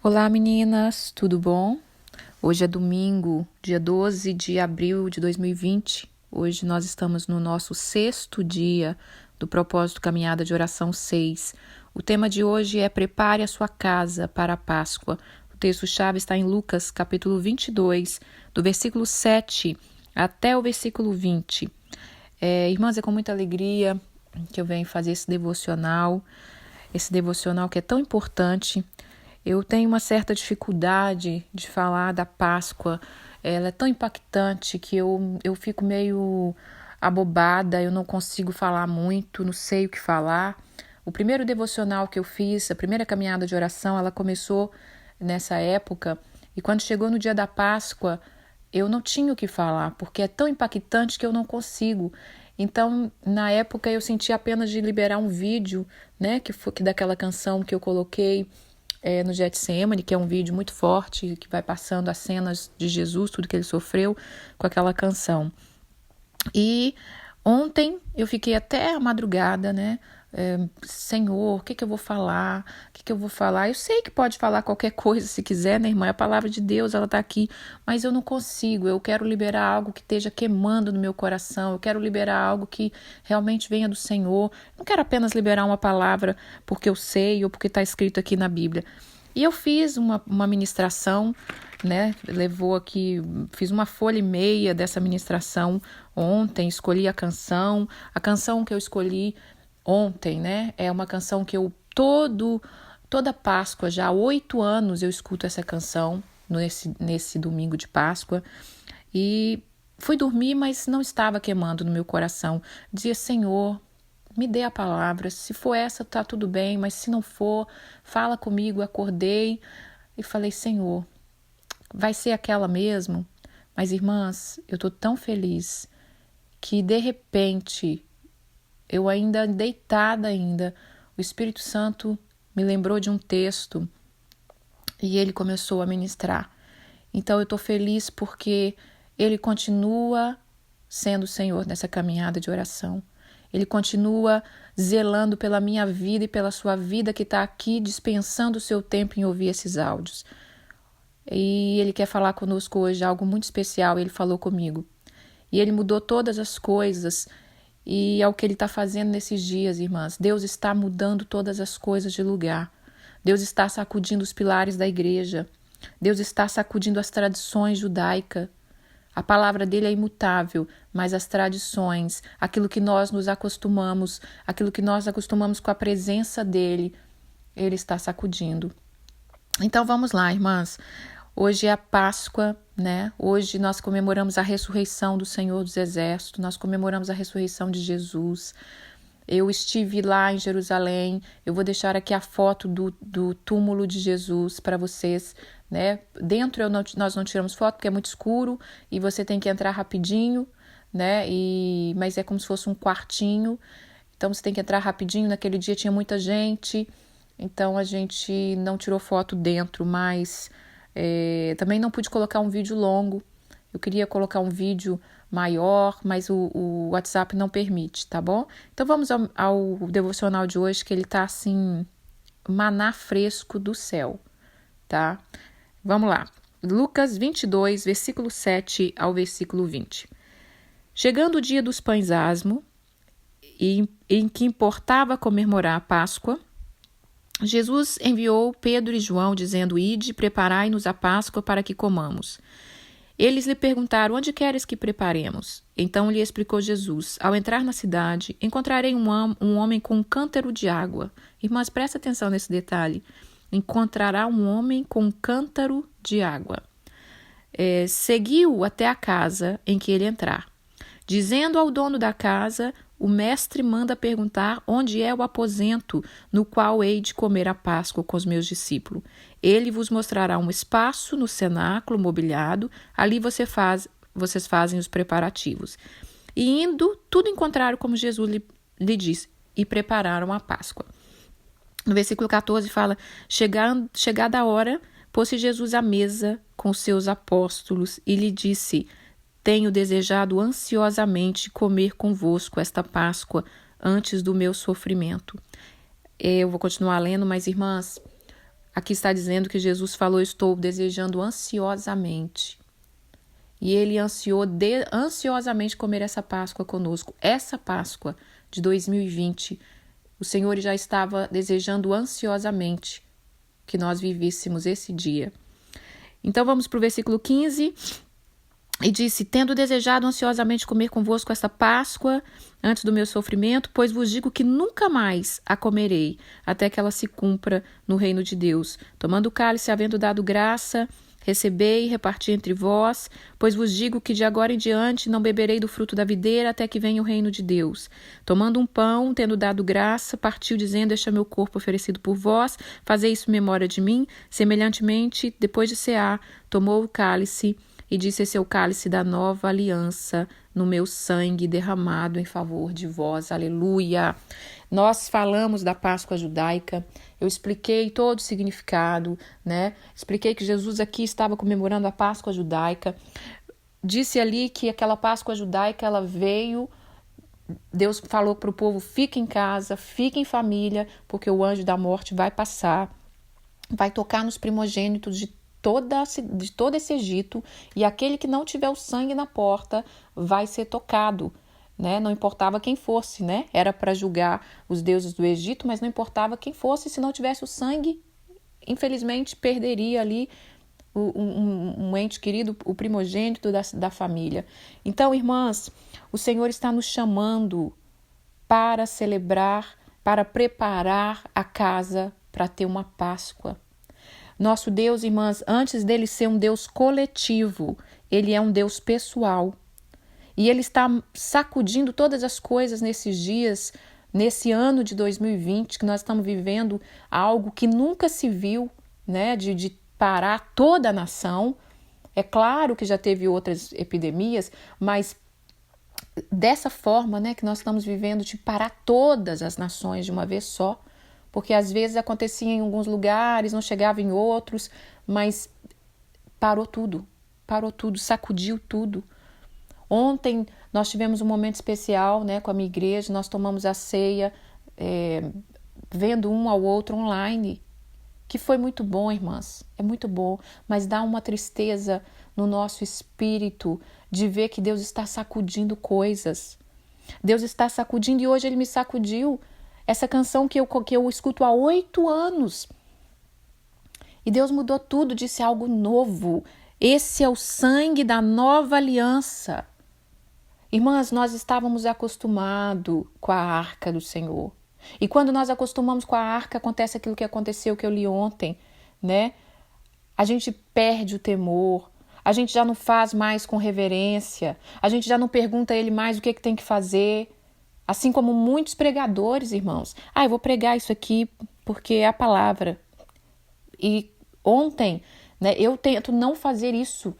Olá meninas, tudo bom? Hoje é domingo, dia 12 de abril de 2020. Hoje nós estamos no nosso 6º dia do propósito Caminhada de Oração 6. O tema de hoje é Prepare a sua casa para a Páscoa. O texto-chave está em Lucas, capítulo 22, do versículo 7 até o versículo 20. Irmãs, é com muita alegria que eu venho fazer esse devocional que é tão importante. Eu tenho uma certa dificuldade de falar da Páscoa. Ela é tão impactante que eu fico meio abobada, eu não consigo falar muito, não sei o que falar. O primeiro devocional que eu fiz, a primeira caminhada de oração, ela começou nessa época, e quando chegou no dia da Páscoa, eu não tinha o que falar, porque é tão impactante que eu não consigo. Então, na época, eu senti apenas de liberar um vídeo, né, que daquela canção que eu coloquei no Getsemane, que é um vídeo muito forte, que vai passando as cenas de Jesus, tudo que ele sofreu com aquela canção. E ontem eu fiquei até a madrugada, né? Senhor, o que eu vou falar? O que eu vou falar? Eu sei que pode falar qualquer coisa se quiser, né, irmã? É a palavra de Deus, ela está aqui, mas eu não consigo. Eu quero liberar algo que esteja queimando no meu coração. Eu quero liberar algo que realmente venha do Senhor. Não quero apenas liberar uma palavra porque eu sei ou porque está escrito aqui na Bíblia. E eu fiz uma ministração, né? Fiz uma folha e meia dessa ministração ontem, escolhi a canção. A canção que eu escolhi ontem, né? É uma canção que toda Páscoa, já há 8 anos eu escuto essa canção nesse domingo de Páscoa. E fui dormir, mas não estava queimando no meu coração. Dizia, Senhor, me dê a palavra. Se for essa, tá tudo bem, mas se não for, fala comigo. Acordei e falei, Senhor, vai ser aquela mesmo? Mas, irmãs, eu tô tão feliz que, de repente, eu ainda deitada o Espírito Santo me lembrou de um texto e ele começou a ministrar. Então eu estou feliz porque ele continua sendo o Senhor nessa caminhada de oração. Ele continua zelando pela minha vida e pela sua vida que está aqui dispensando o seu tempo em ouvir esses áudios. E ele quer falar conosco hoje algo muito especial. Ele falou comigo. E ele mudou todas as coisas. E é o que ele está fazendo nesses dias, irmãs. Deus está mudando todas as coisas de lugar. Deus está sacudindo os pilares da igreja. Deus está sacudindo as tradições judaicas. A palavra dele é imutável, mas as tradições, aquilo que nós nos acostumamos, aquilo que nós acostumamos com a presença dele, ele está sacudindo. Então vamos lá, irmãs. Hoje é a Páscoa, né? Hoje nós comemoramos a ressurreição do Senhor dos Exércitos, nós comemoramos a ressurreição de Jesus. Eu estive lá em Jerusalém, eu vou deixar aqui a foto do túmulo de Jesus para vocês, né? Dentro nós não tiramos foto porque é muito escuro e você tem que entrar rapidinho, né? Mas é como se fosse um quartinho, então você tem que entrar rapidinho. Naquele dia tinha muita gente, então a gente não tirou foto dentro, mas também não pude colocar um vídeo longo. Eu queria colocar um vídeo maior, mas o WhatsApp não permite, tá bom? Então vamos ao devocional de hoje, que ele tá assim, maná fresco do céu, tá? Vamos lá. Lucas 22, versículo 7 ao versículo 20. Chegando o dia dos pães asmos, em que importava comemorar a Páscoa, Jesus enviou Pedro e João, dizendo, Ide, preparai-nos a Páscoa para que comamos. Eles lhe perguntaram, onde queres que preparemos? Então lhe explicou Jesus, ao entrar na cidade, encontrarei um homem com um cântaro de água. Irmãs, presta atenção nesse detalhe. Encontrará um homem com um cântaro de água. Seguiu até a casa em que ele entrar. Dizendo ao dono da casa, o mestre manda perguntar onde é o aposento no qual hei de comer a Páscoa com os meus discípulos. Ele vos mostrará um espaço no cenáculo mobiliado, ali vocês fazem os preparativos. E indo, tudo encontraram como Jesus lhe disse, e prepararam a Páscoa. No versículo 14 fala, chegada a hora, pôs-se Jesus à mesa com os seus apóstolos e lhe disse, tenho desejado ansiosamente comer convosco esta Páscoa antes do meu sofrimento. Eu vou continuar lendo, mas irmãs, Aqui está dizendo que Jesus falou: estou desejando ansiosamente. E ele ansiou ansiosamente comer essa Páscoa conosco. Essa Páscoa de 2020, o Senhor já estava desejando ansiosamente que nós vivêssemos esse dia. Então vamos para o versículo 15. E disse: tendo desejado ansiosamente comer convosco esta Páscoa antes do meu sofrimento, pois vos digo que nunca mais a comerei, até que ela se cumpra no reino de Deus. Tomando o cálice, havendo dado graça, recebei e reparti entre vós, pois vos digo que de agora em diante não beberei do fruto da videira até que venha o reino de Deus. Tomando um pão, tendo dado graça, partiu dizendo: este é meu corpo oferecido por vós, fazei isso em memória de mim. Semelhantemente, depois de cear, tomou o cálice e disse: esse é o cálice da nova aliança no meu sangue derramado em favor de vós. Aleluia! Nós falamos da Páscoa judaica, eu expliquei todo o significado, né? Expliquei que Jesus aqui estava comemorando a Páscoa judaica. Disse ali que aquela Páscoa judaica, ela veio, Deus falou para o povo: fique em casa, fique em família, porque o anjo da morte vai passar, vai tocar nos primogênitos de todo esse Egito, e aquele que não tiver o sangue na porta vai ser tocado, né? Não importava quem fosse, né? Era para julgar os deuses do Egito, mas não importava quem fosse, se não tivesse o sangue, infelizmente perderia ali um ente querido, o primogênito da família. Então, irmãs, o Senhor está nos chamando para celebrar, para preparar a casa para ter uma Páscoa. Nosso Deus, irmãs, antes dele ser um Deus coletivo, ele é um Deus pessoal. E ele está sacudindo todas as coisas nesses dias, nesse ano de 2020, que nós estamos vivendo algo que nunca se viu, né, de parar toda a nação. É claro que já teve outras epidemias, mas dessa forma, né, que nós estamos vivendo, de parar todas as nações de uma vez só. Porque às vezes acontecia em alguns lugares, não chegava em outros, mas parou tudo, sacudiu tudo. Ontem nós tivemos um momento especial, né, com a minha igreja, nós tomamos a ceia, vendo um ao outro online, que foi muito bom, irmãs, é muito bom, mas dá uma tristeza no nosso espírito de ver que Deus está sacudindo coisas. Deus está sacudindo, e hoje Ele me sacudiu. Essa canção que eu escuto há 8 anos. E Deus mudou tudo, disse algo novo. Esse é o sangue da nova aliança. Irmãs, nós estávamos acostumados com a arca do Senhor. E quando nós acostumamos com a arca, acontece aquilo que aconteceu, que eu li ontem, né? A gente perde o temor. A gente já não faz mais com reverência. A gente já não pergunta a Ele mais o que tem que fazer. Assim como muitos pregadores, irmãos. Eu vou pregar isso aqui porque é a palavra. E ontem, né, eu tento não fazer isso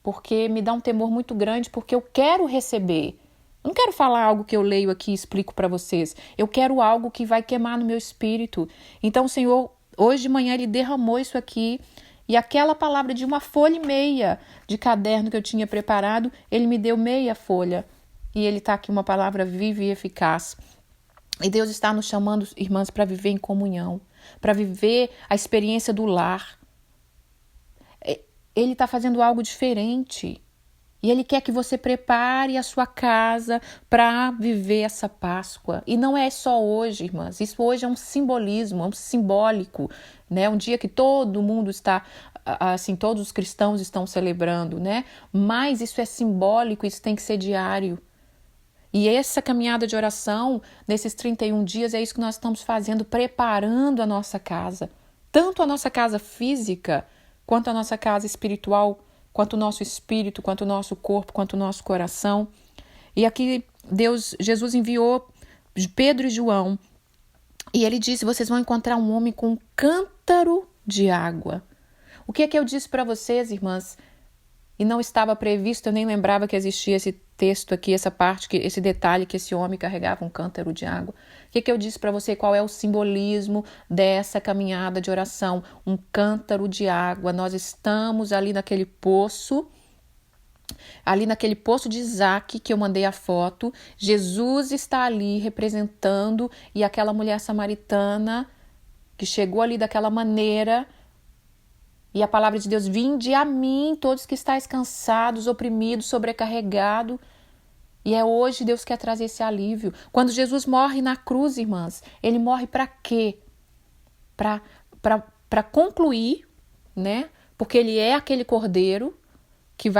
porque me dá um temor muito grande, porque eu quero receber. Eu não quero falar algo que eu leio aqui e explico para vocês. Eu quero algo que vai queimar no meu espírito. Então o Senhor, hoje de manhã, Ele derramou isso aqui. E aquela palavra de 1,5 folha de caderno que eu tinha preparado, Ele me deu meia folha. E Ele está aqui, uma palavra viva e eficaz. E Deus está nos chamando, irmãs, para viver em comunhão, para viver a experiência do lar. Ele está fazendo algo diferente. E Ele quer que você prepare a sua casa para viver essa Páscoa. E não é só hoje, irmãs. Isso hoje é um simbolismo, é um simbólico, né? Um dia que todo mundo está, assim, todos os cristãos estão celebrando, né? Mas isso é simbólico, isso tem que ser diário. E essa caminhada de oração, nesses 31 dias, é isso que nós estamos fazendo, preparando a nossa casa. Tanto a nossa casa física, quanto a nossa casa espiritual, quanto o nosso espírito, quanto o nosso corpo, quanto o nosso coração. E aqui Jesus enviou Pedro e João, e ele disse: vocês vão encontrar um homem com um cântaro de água. O que é que eu disse para vocês, irmãs? E não estava previsto, eu nem lembrava que existia esse texto aqui, essa parte, esse detalhe que esse homem carregava um cântaro de água. O que eu disse para você? Qual é o simbolismo dessa caminhada de oração? Um cântaro de água. Nós estamos ali naquele poço de Isaac que eu mandei a foto. Jesus está ali representando, e aquela mulher samaritana que chegou ali daquela maneira, E a palavra de Deus: vinde a mim, todos que estáis cansados, oprimidos, sobrecarregados. E é hoje Deus quer trazer esse alívio. Quando Jesus morre na cruz, irmãs, ele morre para quê? Para concluir, né? Porque ele é aquele cordeiro que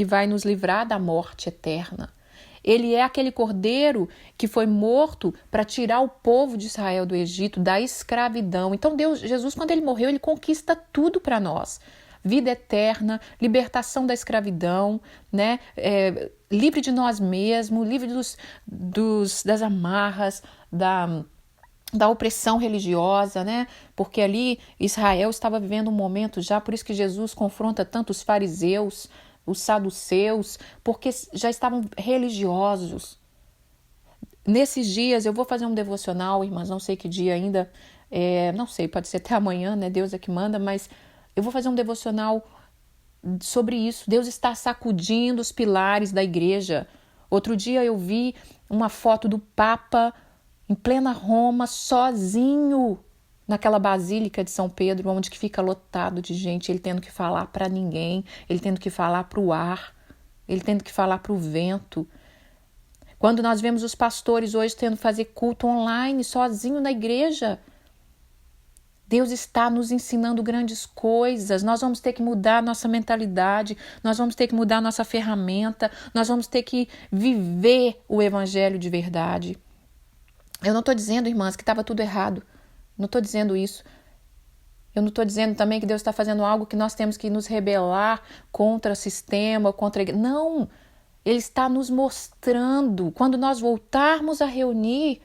vai nos livrar da morte eterna. Ele é aquele cordeiro que foi morto para tirar o povo de Israel do Egito, da escravidão. Então Jesus, quando ele morreu, ele conquista tudo para nós. Vida eterna, libertação da escravidão, né? Livre de nós mesmos, livre das amarras, da opressão religiosa, né? Porque ali Israel estava vivendo um momento já, por isso que Jesus confronta tanto os fariseus, os saduceus, porque já estavam religiosos. Nesses dias eu vou fazer um devocional, irmãs, não sei que dia ainda, não sei, pode ser até amanhã, né? Deus é que manda, mas eu vou fazer um devocional sobre isso. Deus está sacudindo os pilares da igreja. Outro dia eu vi uma foto do Papa em plena Roma, sozinho, naquela Basílica de São Pedro, onde que fica lotado de gente, ele tendo que falar para ninguém, ele tendo que falar para o ar, ele tendo que falar para o vento. Quando nós vemos os pastores hoje tendo que fazer culto online, sozinho na igreja, Deus está nos ensinando grandes coisas. Nós vamos ter que mudar nossa mentalidade, nós vamos ter que mudar nossa ferramenta, nós vamos ter que viver o evangelho de verdade. Eu não estou dizendo, irmãs, que estava tudo errado. Não estou dizendo isso. Eu não estou dizendo também que Deus está fazendo algo que nós temos que nos rebelar contra o sistema, contra a igreja. Não! Ele está nos mostrando. Quando nós voltarmos a reunir,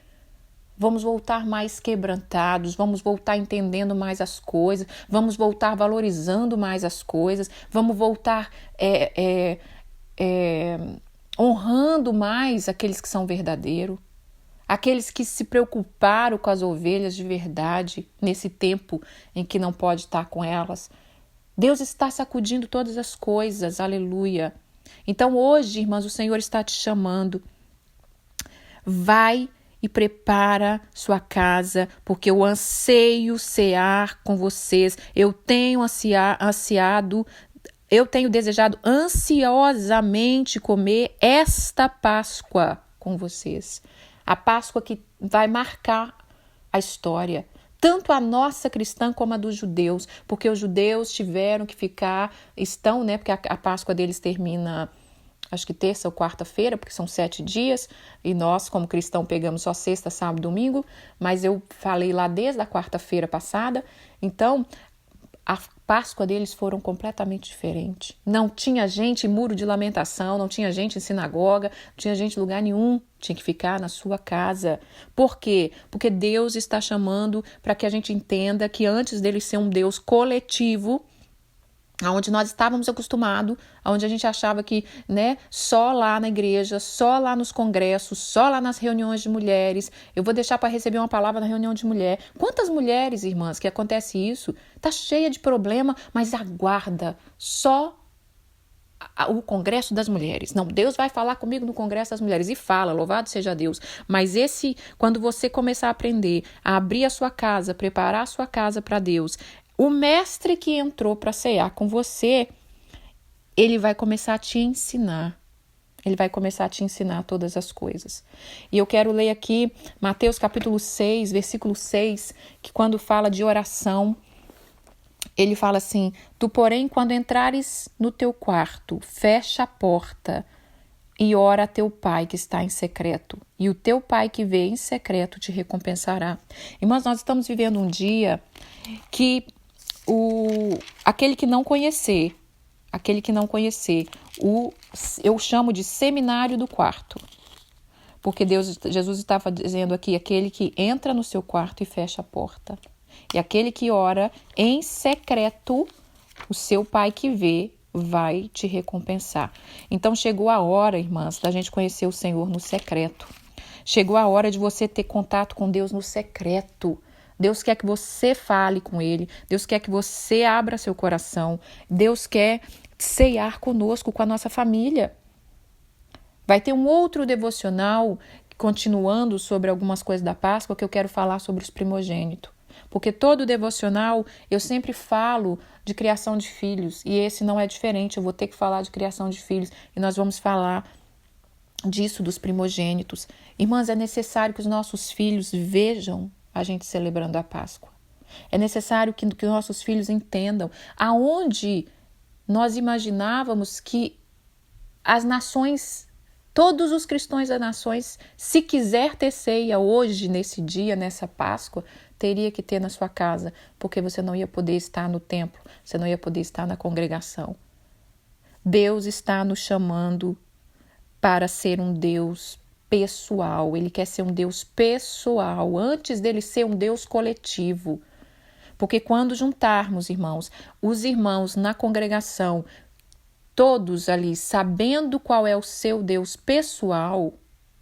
vamos voltar mais quebrantados, vamos voltar entendendo mais as coisas, vamos voltar valorizando mais as coisas, vamos voltar honrando mais aqueles que são verdadeiros. Aqueles que se preocuparam com as ovelhas de verdade nesse tempo em que não pode estar com elas. Deus está sacudindo todas as coisas, aleluia. Então hoje, irmãs, o Senhor está te chamando. Vai e prepara sua casa, porque eu anseio cear com vocês. Eu tenho desejado ansiosamente comer esta Páscoa com vocês. A Páscoa que vai marcar a história, tanto a nossa cristã como a dos judeus, porque os judeus tiveram que estão, né, porque a Páscoa deles termina, acho que terça ou quarta-feira, porque são 7 dias, e nós, como cristão, pegamos só sexta, sábado, domingo, mas eu falei lá desde a quarta-feira passada, então a Páscoa deles foram completamente diferente. Não tinha gente em muro de lamentação, não tinha gente em sinagoga, não tinha gente em lugar nenhum, tinha que ficar na sua casa. Por quê? Porque Deus está chamando para que a gente entenda que antes dele ser um Deus coletivo, onde nós estávamos acostumados, onde a gente achava que, né, só lá na igreja, só lá nos congressos, só lá nas reuniões de mulheres, eu vou deixar para receber uma palavra na reunião de mulher. Quantas mulheres, irmãs, que acontece isso? Tá cheia de problema, mas aguarda só o congresso das mulheres. Não, Deus vai falar comigo no congresso das mulheres, e fala, louvado seja Deus. Mas quando você começar a aprender a abrir a sua casa, preparar a sua casa para Deus, o mestre que entrou para cear com você, ele vai começar a te ensinar. Ele vai começar a te ensinar todas as coisas. E eu quero ler aqui Mateus capítulo 6, versículo 6, que quando fala de oração, ele fala assim: tu, porém, quando entrares no teu quarto, fecha a porta e ora a teu pai que está em secreto. E o teu pai que vê em secreto te recompensará. Irmãos, nós estamos vivendo um dia que aquele que não conhecer, eu chamo de seminário do quarto. Porque Jesus estava dizendo aqui, aquele que entra no seu quarto e fecha a porta. E aquele que ora em secreto, o seu pai que vê vai te recompensar. Então chegou a hora, irmãs, da gente conhecer o Senhor no secreto. Chegou a hora de você ter contato com Deus no secreto. Deus quer que você fale com Ele. Deus quer que você abra seu coração. Deus quer ceiar conosco, com a nossa família. Vai ter um outro devocional, continuando sobre algumas coisas da Páscoa, que eu quero falar sobre os primogênitos. Porque todo devocional eu sempre falo de criação de filhos, e esse não é diferente, eu vou ter que falar de criação de filhos, e nós vamos falar disso dos primogênitos. Irmãs, é necessário que os nossos filhos vejam a gente celebrando a Páscoa. É necessário que nossos filhos entendam aonde nós imaginávamos que as nações, todos os cristãos das nações, se quiser ter ceia hoje, nesse dia, nessa Páscoa, teria que ter na sua casa, porque você não ia poder estar no templo, você não ia poder estar na congregação. Deus está nos chamando para ser um Deus pessoal. Ele quer ser um Deus pessoal, antes dele ser um Deus coletivo. Porque quando juntarmos, irmãos, os irmãos na congregação, todos ali sabendo qual é o seu Deus pessoal,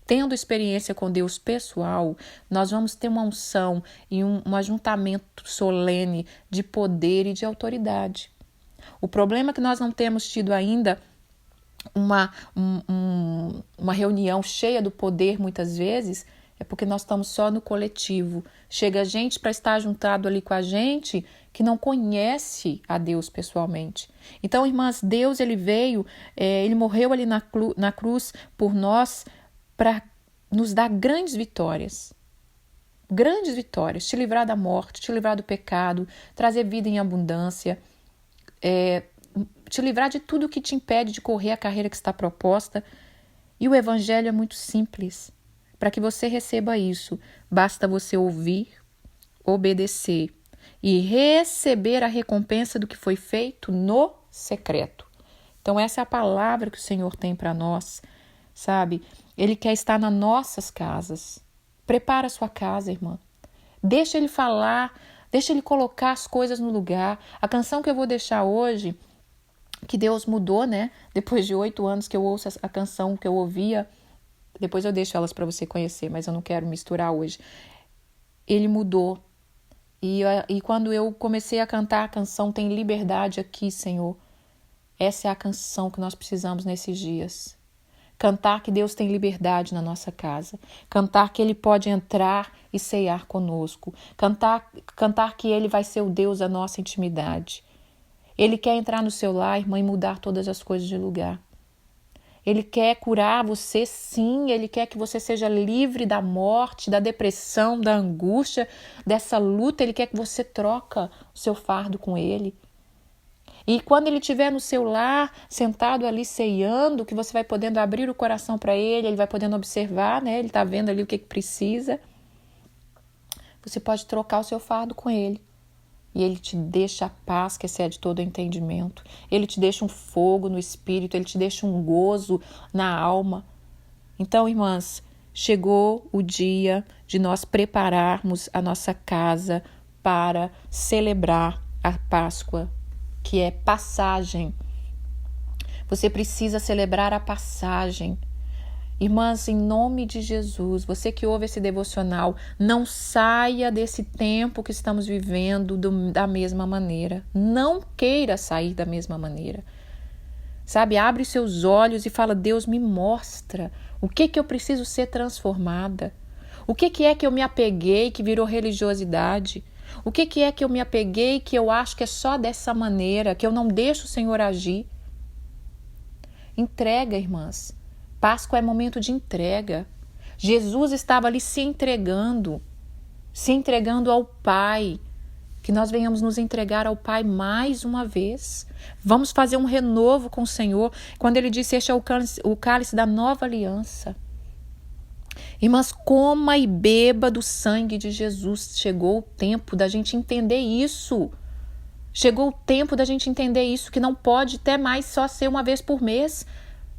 tendo experiência com Deus pessoal, nós vamos ter uma unção e um ajuntamento solene de poder e de autoridade. O problema é que nós não temos tido ainda uma reunião cheia do poder, muitas vezes, é porque nós estamos só no coletivo. Chega gente para estar juntado ali com a gente que não conhece a Deus pessoalmente. Então, irmãs, Deus ele veio, ele morreu ali na cruz por nós para nos dar grandes vitórias. Grandes vitórias, te livrar da morte, te livrar do pecado, trazer vida em abundância, te livrar de tudo que te impede de correr a carreira que está proposta. E o evangelho é muito simples. Para que você receba isso, basta você ouvir, obedecer e receber a recompensa do que foi feito no secreto. Então essa é a palavra que o Senhor tem para nós, sabe? Ele quer estar nas nossas casas. Prepara a sua casa, irmã. Deixa ele falar, deixa ele colocar as coisas no lugar. A canção que eu vou deixar hoje, que Deus mudou, né? Depois de 8 anos que eu ouço a canção que eu ouvia, depois eu deixo elas para você conhecer, mas eu não quero misturar hoje. Ele mudou. E quando eu comecei a cantar a canção Tem Liberdade Aqui, Senhor, essa é a canção que nós precisamos nesses dias. Cantar que Deus tem liberdade na nossa casa. Cantar que Ele pode entrar e ceiar conosco. Cantar que Ele vai ser o Deus da nossa intimidade. Ele quer entrar no seu lar, irmã, e mudar todas as coisas de lugar. Ele quer curar você, sim. Ele quer que você seja livre da morte, da depressão, da angústia, dessa luta. Ele quer que você troca o seu fardo com Ele. E quando Ele estiver no seu lar, sentado ali ceando, que você vai podendo abrir o coração para Ele vai podendo observar, né? Ele está vendo ali o que precisa. Você pode trocar o seu fardo com Ele. E Ele te deixa a paz que excede todo o entendimento. Ele te deixa um fogo no espírito, Ele te deixa um gozo na alma. Então, irmãs, chegou o dia de nós prepararmos a nossa casa para celebrar a Páscoa, que é passagem. Você precisa celebrar a passagem. Irmãs, em nome de Jesus, você que ouve esse devocional, não saia desse tempo que estamos vivendo da mesma maneira. Não queira sair da mesma maneira. Sabe, abre seus olhos e fala, Deus me mostra o que eu preciso ser transformada. O que é que eu me apeguei que virou religiosidade? O que é que eu me apeguei que eu acho que é só dessa maneira, que eu não deixo o Senhor agir? Entrega, irmãs. Páscoa é momento de entrega. Jesus estava ali se entregando ao Pai. Que nós venhamos nos entregar ao Pai mais uma vez. Vamos fazer um renovo com o Senhor. Quando Ele disse, este é o cálice da nova aliança. Irmãs, coma e beba do sangue de Jesus. Chegou o tempo da gente entender isso. Chegou o tempo da gente entender isso, que não pode até mais só ser uma vez por mês.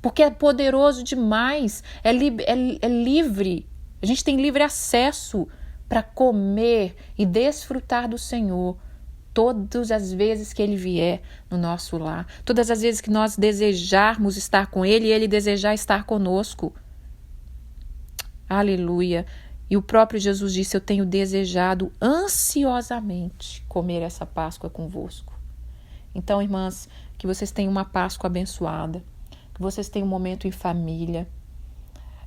Porque é poderoso demais, é livre. A gente tem livre acesso para comer e desfrutar do Senhor todas as vezes que Ele vier no nosso lar. Todas as vezes que nós desejarmos estar com Ele e Ele desejar estar conosco. Aleluia. E o próprio Jesus disse, eu tenho desejado ansiosamente comer essa Páscoa convosco. Então, irmãs, que vocês tenham uma Páscoa abençoada. Que vocês tenham um momento em família.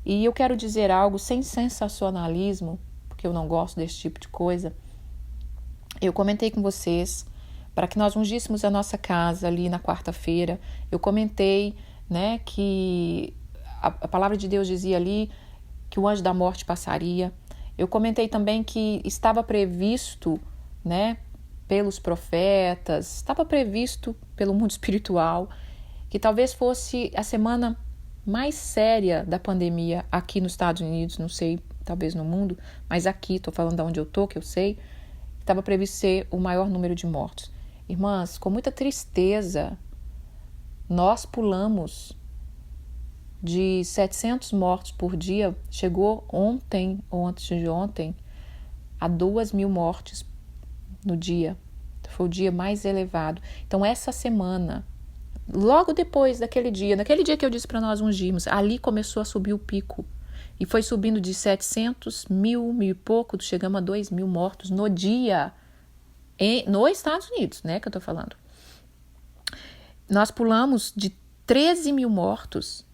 E eu quero dizer algo sem sensacionalismo, porque eu não gosto desse tipo de coisa, Eu comentei com vocês para que nós ungíssemos a nossa casa ali na quarta-feira. Eu comentei, né, que a palavra de Deus dizia ali que o anjo da morte passaria. Eu comentei também que estava previsto, né, pelos profetas, estava previsto pelo mundo espiritual, que talvez fosse a semana mais séria da pandemia aqui nos Estados Unidos, não sei, talvez no mundo, mas aqui, estou falando de onde eu estou, que eu sei, estava previsto ser o maior número de mortos. Irmãs, com muita tristeza, nós pulamos de 700 mortos por dia, chegou ontem ou antes de ontem a 2.000 mortes no dia. Foi o dia mais elevado. Então essa semana, logo depois naquele dia que eu disse para nós ungirmos, ali começou a subir o pico. E foi subindo de 700, 1.000 e pouco, chegamos a 2.000 mortos no dia, nos Estados Unidos, né, que eu tô falando. Nós pulamos de 13.000 mortos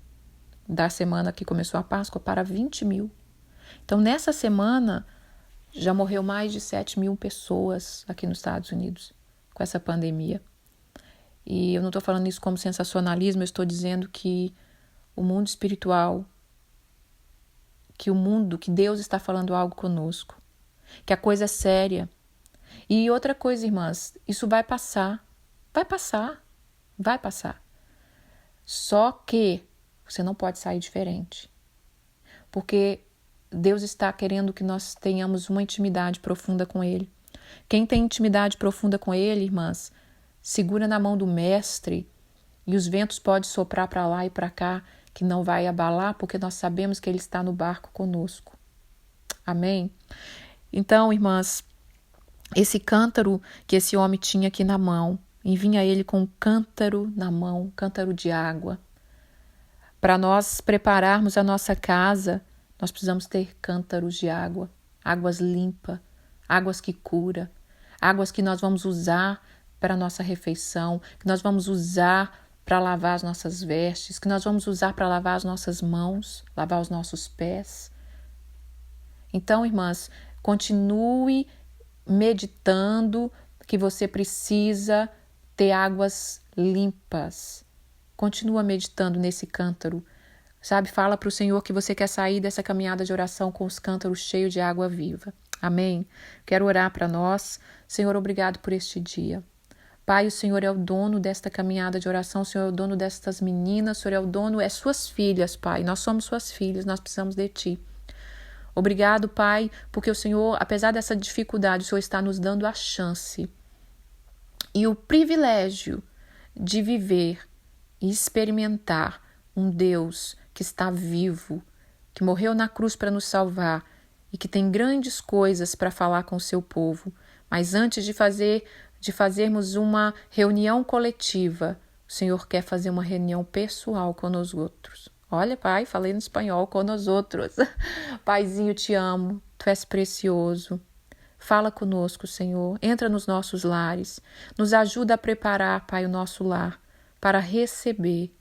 da semana que começou a Páscoa para 20.000. Então, nessa semana, já morreu mais de 7.000 pessoas aqui nos Estados Unidos com essa pandemia. E eu não estou falando isso como sensacionalismo, eu estou dizendo que o mundo espiritual, que Deus está falando algo conosco, que a coisa é séria. E outra coisa, irmãs, isso vai passar. Só que você não pode sair diferente. Porque Deus está querendo que nós tenhamos uma intimidade profunda com Ele. Quem tem intimidade profunda com Ele, irmãs, segura na mão do Mestre e os ventos podem soprar para lá e para cá, que não vai abalar, porque nós sabemos que Ele está no barco conosco. Amém? Então, irmãs, esse cântaro que esse homem tinha aqui na mão, e vinha ele com um cântaro na mão, um cântaro de água. Para nós prepararmos a nossa casa, nós precisamos ter cântaros de água, águas limpas, águas que curam, águas que nós vamos usar para a nossa refeição, que nós vamos usar para lavar as nossas vestes, que nós vamos usar para lavar as nossas mãos, lavar os nossos pés. Então, irmãs, continue meditando que você precisa ter águas limpas. Continua meditando nesse cântaro. Sabe, fala para o Senhor que você quer sair dessa caminhada de oração com os cântaros cheios de água viva. Amém? Quero orar para nós. Senhor, obrigado por este dia. Pai, o Senhor é o dono desta caminhada de oração, o Senhor é o dono destas meninas, o Senhor é o dono, é suas filhas, Pai. Nós somos suas filhas, nós precisamos de Ti. Obrigado, Pai, porque o Senhor, apesar dessa dificuldade, o Senhor está nos dando a chance e o privilégio de viver e experimentar um Deus que está vivo, que morreu na cruz para nos salvar e que tem grandes coisas para falar com o seu povo. Mas antes de fazermos uma reunião coletiva, o Senhor quer fazer uma reunião pessoal com nós outros. Olha, Pai, falei no espanhol, com nós outros. Paizinho, te amo, Tu és precioso. Fala conosco, Senhor, entra nos nossos lares, nos ajuda a preparar, Pai, o nosso lar para receber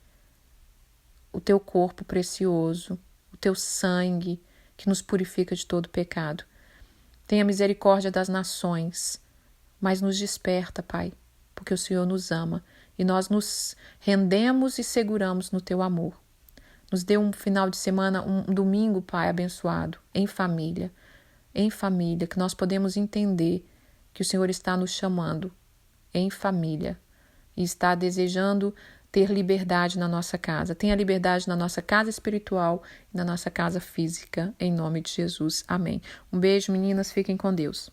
o Teu corpo precioso, o Teu sangue que nos purifica de todo pecado. Tenha misericórdia das nações, mas nos desperta, Pai, porque o Senhor nos ama e nós nos rendemos e seguramos no Teu amor. Nos dê um final de semana, um domingo, Pai, abençoado, em família, que nós podemos entender que o Senhor está nos chamando em família e está desejando ter liberdade na nossa casa. Tenha liberdade na nossa casa espiritual e na nossa casa física, em nome de Jesus. Amém. Um beijo, meninas. Fiquem com Deus.